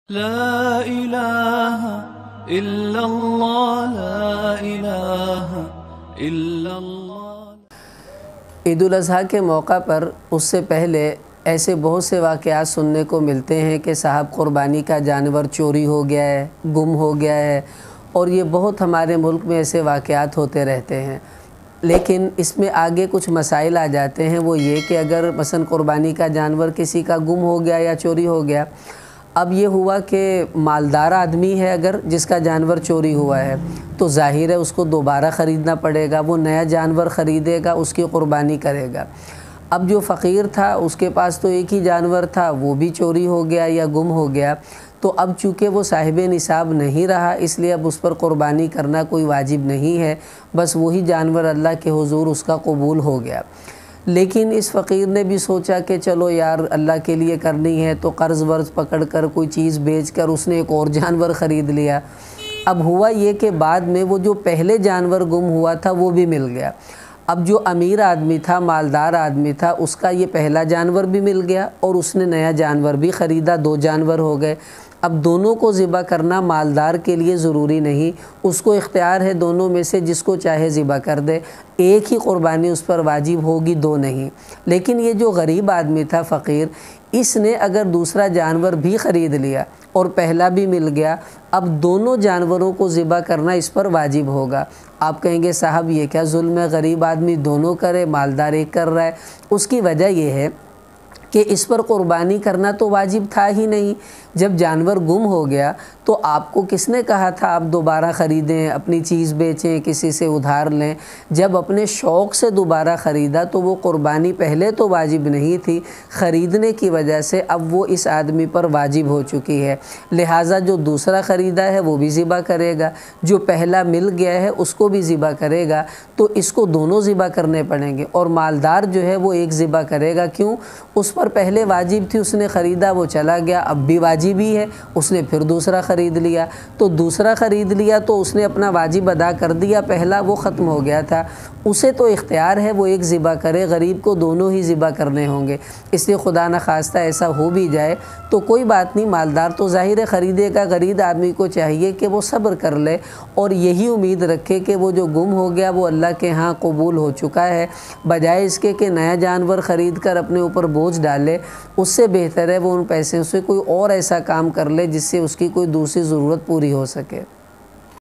لا الہ الا اللہ لا الہ الا اللہ۔ عید الاضحیٰ کے موقع پر اس سے پہلے ایسے بہت سے واقعات سننے کو ملتے ہیں کہ صاحب قربانی کا جانور چوری ہو گیا ہے، گم ہو گیا ہے، اور یہ بہت ہمارے ملک میں ایسے واقعات ہوتے رہتے ہیں۔ لیکن اس میں آگے کچھ مسائل آ جاتے ہیں، وہ یہ کہ اگر مثلا قربانی کا جانور کسی کا گم ہو گیا یا چوری ہو گیا، اب یہ ہوا کہ مالدار آدمی ہے اگر جس کا جانور چوری ہوا ہے تو ظاہر ہے اس کو دوبارہ خریدنا پڑے گا، وہ نیا جانور خریدے گا، اس کی قربانی کرے گا۔ اب جو فقیر تھا اس کے پاس تو ایک ہی جانور تھا، وہ بھی چوری ہو گیا یا گم ہو گیا، تو اب چونکہ وہ صاحب نصاب نہیں رہا، اس لیے اب اس پر قربانی کرنا کوئی واجب نہیں ہے، بس وہی جانور اللہ کے حضور اس کا قبول ہو گیا۔ لیکن اس فقیر نے بھی سوچا کہ چلو یار اللہ کے لیے کرنی ہے، تو قرض ورض پکڑ کر کوئی چیز بیچ کر اس نے ایک اور جانور خرید لیا۔ اب ہوا یہ کہ بعد میں وہ جو پہلے جانور گم ہوا تھا وہ بھی مل گیا۔ اب جو امیر آدمی تھا، مالدار آدمی تھا، اس کا یہ پہلا جانور بھی مل گیا اور اس نے نیا جانور بھی خریدا، دو جانور ہو گئے۔ اب دونوں کو ذبح کرنا مالدار کے لیے ضروری نہیں، اس کو اختیار ہے دونوں میں سے جس کو چاہے ذبح کر دے، ایک ہی قربانی اس پر واجب ہوگی، دو نہیں۔ لیکن یہ جو غریب آدمی تھا فقیر، اس نے اگر دوسرا جانور بھی خرید لیا اور پہلا بھی مل گیا، اب دونوں جانوروں کو ذبح کرنا اس پر واجب ہوگا۔ آپ کہیں گے صاحب یہ کیا ظلم ہے، غریب آدمی دونوں کرے، مالدار ایک کر رہا ہے۔ اس کی وجہ یہ ہے کہ اس پر قربانی کرنا تو واجب تھا ہی نہیں۔ جب جانور گم ہو گیا تو آپ کو کس نے کہا تھا آپ دوبارہ خریدیں، اپنی چیز بیچیں، کسی سے ادھار لیں؟ جب اپنے شوق سے دوبارہ خریدا تو وہ قربانی پہلے تو واجب نہیں تھی، خریدنے کی وجہ سے اب وہ اس آدمی پر واجب ہو چکی ہے، لہٰذا جو دوسرا خریدا ہے وہ بھی ذبح کرے گا، جو پہلا مل گیا ہے اس کو بھی ذبح کرے گا، تو اس کو دونوں ذبح کرنے پڑیں گے۔ اور مالدار جو ہے وہ ایک ذبح کرے گا، کیوں؟ اس پر پہلے واجب تھی، اس نے خریدا، وہ چلا گیا، اب بھی واجب ہی ہے، اس نے پھر دوسرا خرید لیا، تو دوسرا خرید لیا تو اس نے اپنا واجب ادا کر دیا، پہلا وہ ختم ہو گیا تھا، اسے تو اختیار ہے وہ ایک ذبح کرے، غریب کو دونوں ہی ذبح کرنے ہوں گے۔ اس لیے خدا نخواستہ ایسا ہو بھی جائے تو کوئی بات نہیں، مالدار تو ظاہر ہے خریدے گا، غریب آدمی کو چاہیے کہ وہ صبر کر لے اور یہی امید رکھے کہ وہ جو گم ہو گیا وہ اللہ کے ہاں قبول ہو چکا ہے، بجائے اس کے کہ نیا جانور خرید کر اپنے اوپر بوجھ ڈالے۔ اس سے بہتر ہے وہ ان پیسوں سے کوئی اور ایسا کام کر لے جس سے اس کی کوئی دوسری ضرورت پوری ہو سکے۔